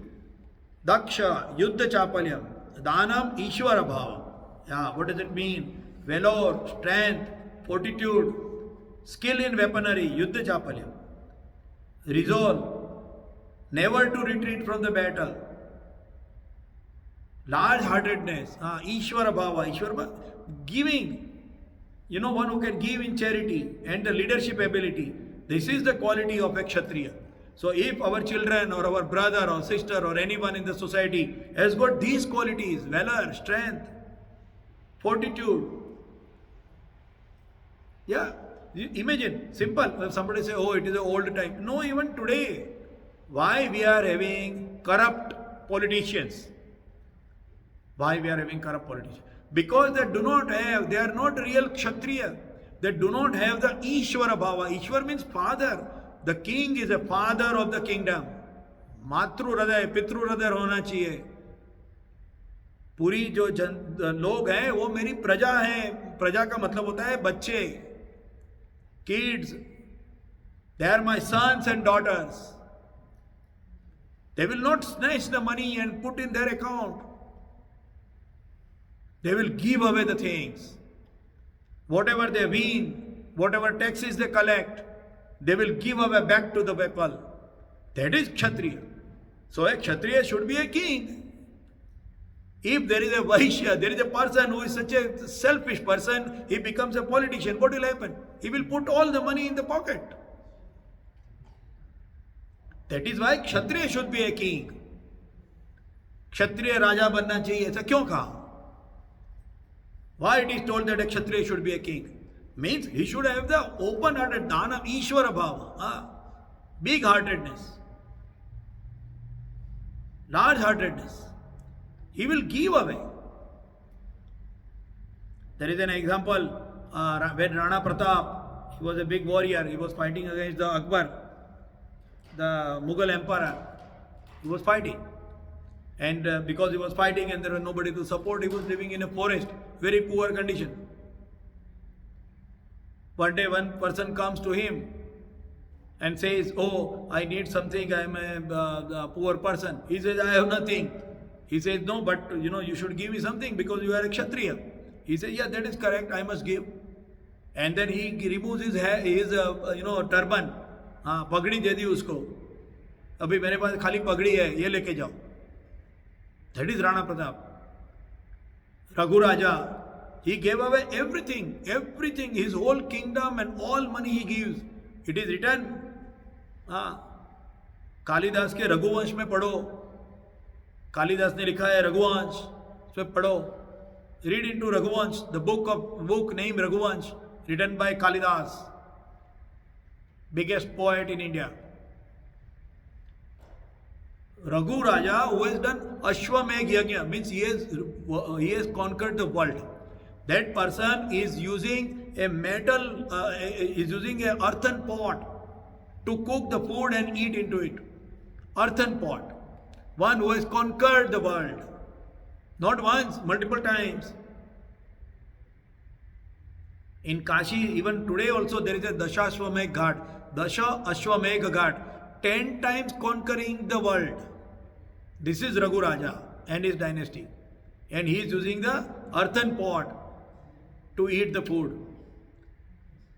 Daksha Yuddha Chapalyam Danam Ishwara Bhava. Yeah, what does it mean? Valor, strength, fortitude, skill in weaponry, Yuddha Chapalyam. Resolve, never to retreat from the battle. Large-heartedness, Ishwara Bhava, Ishwara Bhava, giving. You know, one who can give in charity and the leadership ability. This is the quality of a Kshatriya. So if our children or our brother or sister or anyone in the society has got these qualities, valor, strength, fortitude, yeah, imagine, simple, if somebody say, oh, it is an old time. No, even today, why we are having corrupt politicians? Why we are having corrupt politicians? Because they do not have, they are not real Kshatriya. They do not have the Ishwara Bhava. Ishwar means father. The king is a father of the kingdom. Matru Hriday, Pitru Hriday होना चाहिए. पूरी जो लोग हैं वो मेरी प्रजा हैं. प्रजा का मतलब होता है बच्चे, kids. They are my sons and daughters. They will not snatch the money and put in their account. They will give away the things. Whatever they win, whatever taxes they collect, they will give away back to the people. That is Kshatriya. So a Kshatriya should be a king. If there is a Vaishya, there is a person who is such a selfish person, he becomes a politician, what will happen? He will put all the money in the pocket. That is why Kshatriya should be a king. Kshatriya Raja बनना चाहिए, ऐसा क्यों कहा? Why it is told that a Kshatriya should be a king? Means he should have the open-hearted Dhanam Ishwara Bhava, big-heartedness, large-heartedness. He will give away. There is an example when Rana Pratap, he was a big warrior, he was fighting against the Akbar, the Mughal emperor. He was fighting. And because he was fighting and there was nobody to support, he was living in a forest, very poor condition. One day one person comes to him and says, oh, I need something, I am a poor person. He says, I have nothing. He says, no, but you should give me something because you are a Kshatriya. He says, yeah, that is correct, I must give. And then he removes his hair, his turban. पगड़ी दे दी उसको. अभी मेरे पास खाली पगड़ी है, ये लेके जाओ. That is Rana Pratap. Raghu Raja, he gave away everything, his whole kingdom and all money he gives. It is written. Kalidas के रघुवंश में पढ़ो. कालिदास ने लिखा है रघुवंश, उसमें पढ़ो. Read into Raghuvansh, the book named Raghuvansh, written by Kalidas, biggest poet in India. Raghu Raja, who has done Ashwamegh Yajna, means he has conquered the world. That person is using a metal, is using an earthen pot to cook the food and eat into it. Earthen pot. One who has conquered the world. Not once, multiple times. In Kashi, even today also there is a Dasha Ashwamegh Ghat. Dasha Ashwamegh Ghat. 10 times conquering the world. This is Raghu Raja and his dynasty. And he is using the earthen pot to eat the food.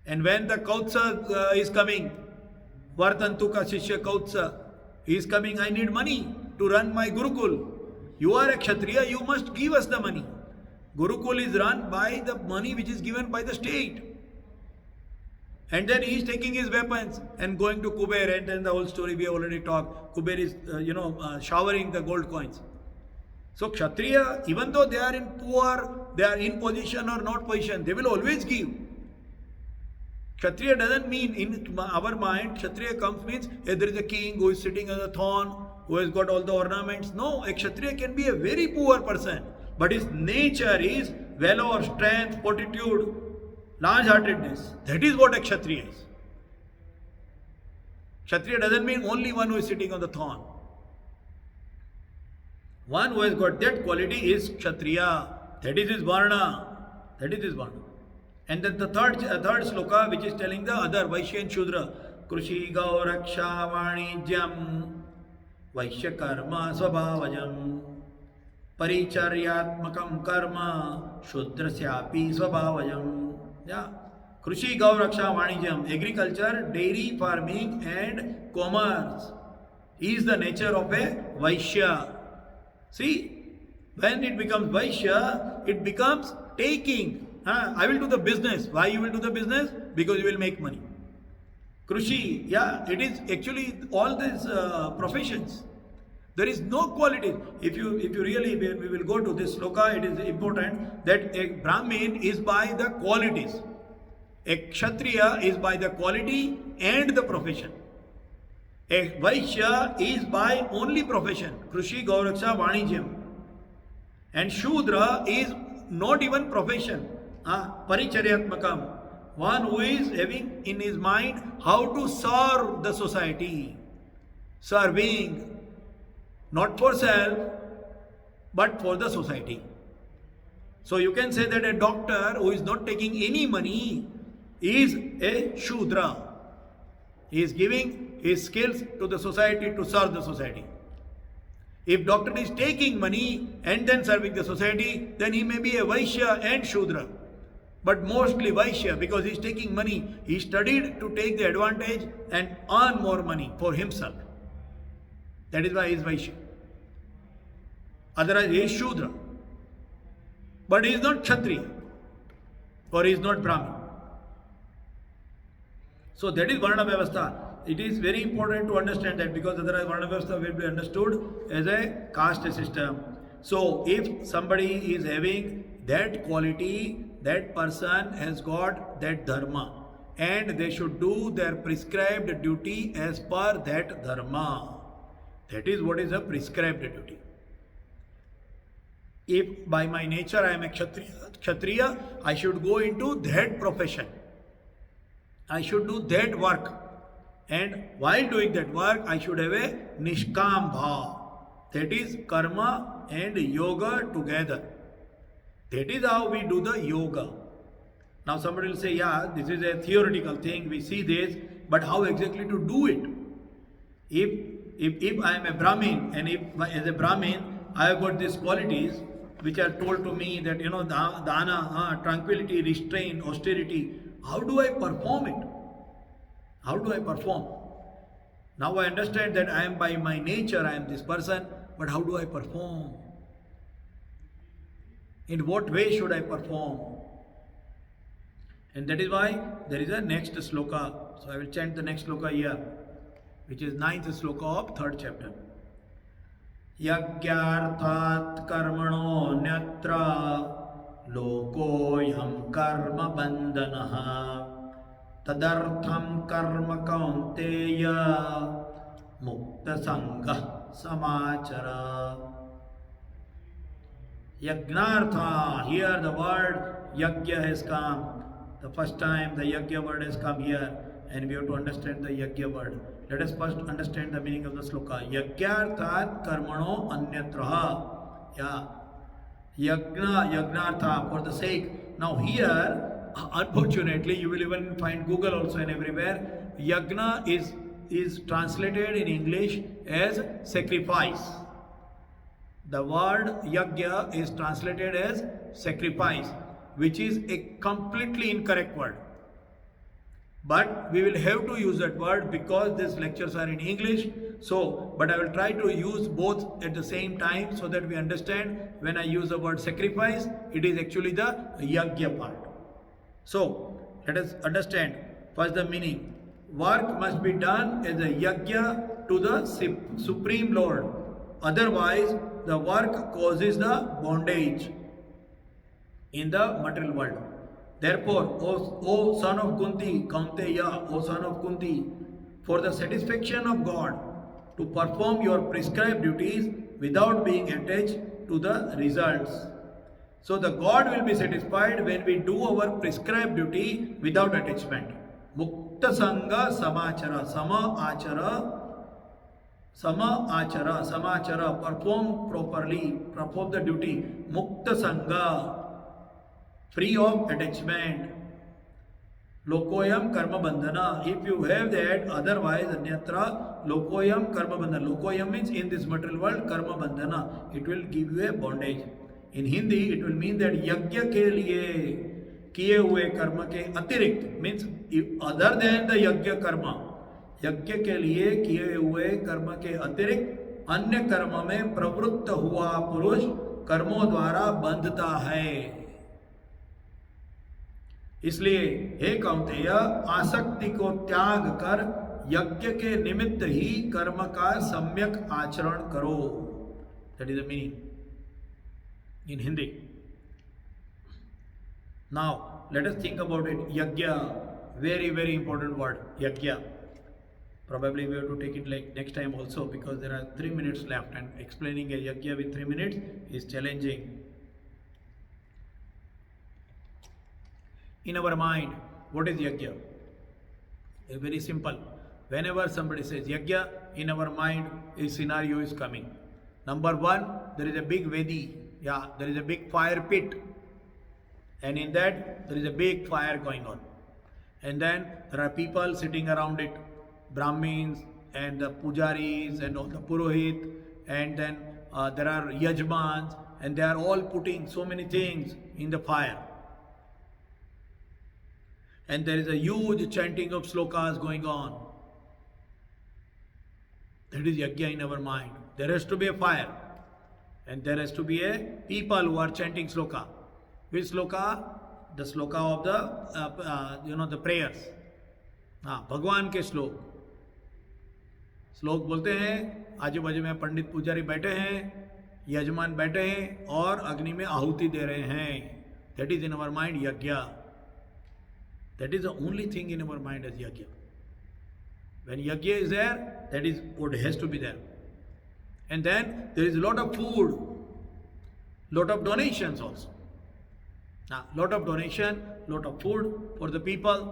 And when the Kautsa is coming, Vartantu ka Shishya Kautsa, he is coming, I need money to run my Gurukul. You are a Kshatriya, you must give us the money. Gurukul is run by the money which is given by the state. And then he is taking his weapons and going to Kuber, and then the whole story we have already talked. Kuber is, showering the gold coins. So Kshatriya, even though they are in poor, they are in position or not position, they will always give. Kshatriya doesn't mean, in our mind, Kshatriya comes means there is a king who is sitting on a throne, who has got all the ornaments. No, a Kshatriya can be a very poor person, but his nature is valor, strength, fortitude, large-heartedness. That is what a Kshatriya is. Kshatriya doesn't mean only one who is sitting on the throne. One who has got that quality is Kshatriya. That is his Varna. That is his Varna. And then the third sloka, which is telling the other Vaishya and Shudra. Krushi Gauraksha Vanijyam Vaishya Karma Swabhavajam Paricharyatmakam Karma Shudrasyapi Swabhavajam. Yeah. Krushi Gauraksha Vanijyam. Agriculture, dairy, farming and commerce is the nature of a Vaishya. See, when it becomes Vaishya, it becomes taking. I will do the business. Why you will do the business? Because you will make money. Krushi, yeah, it is actually all these professions. There is no quality. If you really, we will go to this sloka, it is important that a Brahmin is by the qualities. A Kshatriya is by the quality and the profession. A Vaishya is by only profession. Krushi, Gauraksha, Vanijyam. And Shudra is not even profession. Paricharyatmakam. One who is having in his mind how to serve the society. Serving, not for self, but for the society. So you can say that a doctor who is not taking any money is a Shudra. He is giving his skills to the society to serve the society. If doctor is taking money and then serving the society, then he may be a Vaishya and Shudra. But mostly Vaishya, because he is taking money. He studied to take the advantage and earn more money for himself. That is why he is Vaishya. Otherwise he is Shudra. But he is not Kshatriya. Or he is not Brahmin. So that is Varna Vyavastha. It is very important to understand that, because otherwise Varna Vyavastha will be understood as a caste system. So if somebody is having that quality, that person has got that dharma, and they should do their prescribed duty as per that dharma. That is what is a prescribed duty. If by my nature I am a Kshatriya, I should go into that profession. I should do that work. And while doing that work, I should have a Nishkam Bhav. That is karma and yoga together. That is how we do the yoga. Now somebody will say, yeah, this is a theoretical thing, we see this, but how exactly to do it? If I am a Brahmin, and if as a Brahmin I have got these qualities which are told to me that, dana, tranquility, restraint, austerity, how do I perform it? How do I perform? Now I understand that I am by my nature, I am this person, but how do I perform? In what way should I perform? And that is why there is a next sloka. So I will chant the next sloka here, which is 9th sloka of 3rd chapter. Yagyarthat karmano nyatra lokoyam karma bandanaha tadartham karma kaunteya mukta sangha samachara. Yagnartha, here the word Yagya has come. The first time the Yagya word has come here, and we have to understand the Yagya word. Let us first understand the meaning of the sloka. Yagyarthat karmano anyatraha. Yeah. Yagnartha, for the sake. Now here, unfortunately, you will even find Google also and everywhere. Yagna is is translated in English as sacrifice. The word yajna is translated as sacrifice, which is a completely incorrect word. But we will have to use that word because these lectures are in English. So, but I will try to use both at the same time so that we understand when I use the word sacrifice, it is actually the yajna part. So, let us understand first the meaning. Work must be done as a yajna to the Supreme Lord. Otherwise, the work causes the bondage in the material world. Therefore, O son of Kunti, Kaunteya, O son of Kunti, for the satisfaction of God, to perform your prescribed duties without being attached to the results. So the God will be satisfied when we do our prescribed duty without attachment. Mukta Sangha Samachara, Samachara, perform properly, perform the duty. Mukta Sangha, free of attachment. Lokoyam karma bandhana. If you have that, otherwise anyatra lokoyam karma bandhana. Lokoyam means in this material world karma bandhana. It will give you a bondage. In Hindi, it will mean that yajna ke liye kiye hue karma ke atirikt means other than the yajna karma. यज्ञ के लिए किए हुए कर्म के अतिरिक्त अन्य कर्म में प्रवृत्त हुआ पुरुष कर्मों द्वारा बंधता है. इसलिए हे कौंतेय, आसक्ति को त्याग कर यज्ञ के निमित्त ही कर्म का सम्यक आचरण करो. That is the meaning in Hindi. Now, let us think about it. Yajna, very, very important word. Yajna. Probably we have to take it like next time also because there are 3 minutes left and explaining a yajna with 3 minutes is challenging. In our mind, what is yajna? Very simple. Whenever somebody says yajna, in our mind a scenario is coming. Number one, there is a big Vedi. Yeah, there is a big fire pit, and in that there is a big fire going on, and then there are people sitting around it, Brahmins and the pujaris and all the purohit, and then there are yajmans, and they are all putting so many things in the fire, and there is a huge chanting of slokas going on. That is yajna in our mind. There has to be a fire. And there has to be a people who are chanting sloka. Which sloka? The sloka of the the prayers. भगवान के श्लोक. श्लोक बोलते हैं, आजू बाजू में पंडित पुजारी बैठे हैं, यजमान बैठे हैं और अग्नि में आहुति दे रहे हैं. That is in our mind yajna. That is the only thing in our mind as yajna. When yajna is there, that is what has to be there. And then there is a lot of food, lot of donations also. Lot of donation, lot of food for the people.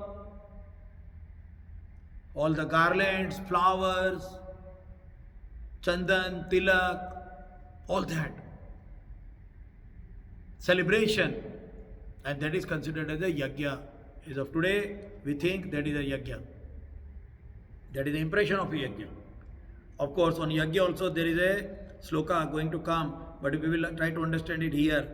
All the garlands, flowers, chandan, tilak, all that. Celebration. And that is considered as a yajna. As of today, we think that is a yajna. That is the impression of a yajna. Of course, on yajna also there is a sloka going to come, but we will try to understand it here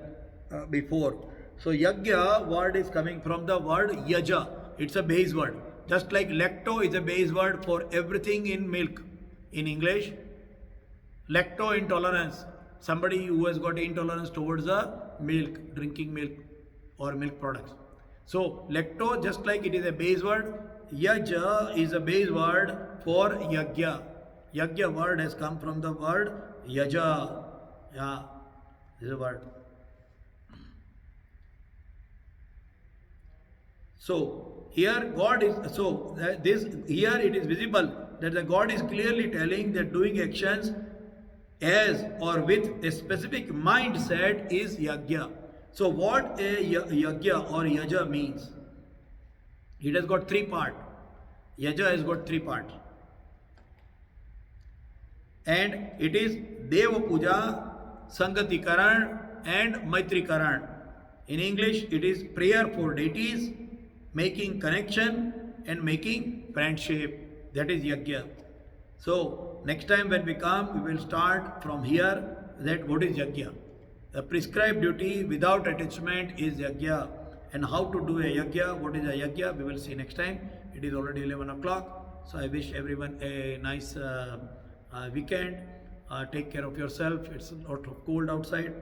before. So yajna word is coming from the word yaja. It's a base word. Just like lacto is a base word for everything in milk. In English, lacto intolerance. Somebody who has got intolerance towards the milk, drinking milk or milk products. So lacto, just like it is a base word, yaja is a base word for yajna. Yajna word has come from the word yaja. Yeah, this is a word. So here God is, here it is visible that the God is clearly telling that doing actions as or with a specific mindset is yajna. So what a yajna or yaja means? It has got 3 parts. Yaja has got 3 parts. And it is Deva Puja, Sangati Karan and Maitri Karan. In English, it is prayer for deities, making connection and making friendship. That is yajna. So next time when we come, we will start from here, that what is yajna. The prescribed duty without attachment is yajna. And how to do a yajna, what is a yajna, we will see next time. It is already 11 o'clock. So I wish everyone a nice weekend. Take care of yourself. It's a lot of cold outside.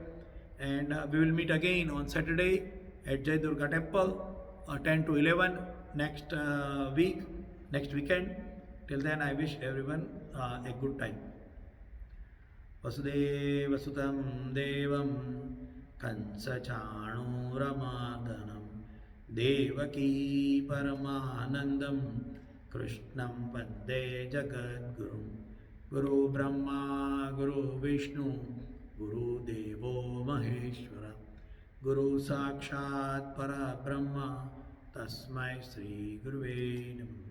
And we will meet again on Saturday at Durga temple, 10 to 11 next weekend. Till then, I wish everyone a good time. Vasudevasutam Devam Kansachanuramadhanam Devaki Paramanandam Krishnam Vande Jagadgurum Guru Brahma Guru Vishnu Guru Devo Maheshwara Guru Sakshat Para Brahma Tasmai Sri Guruve Namah.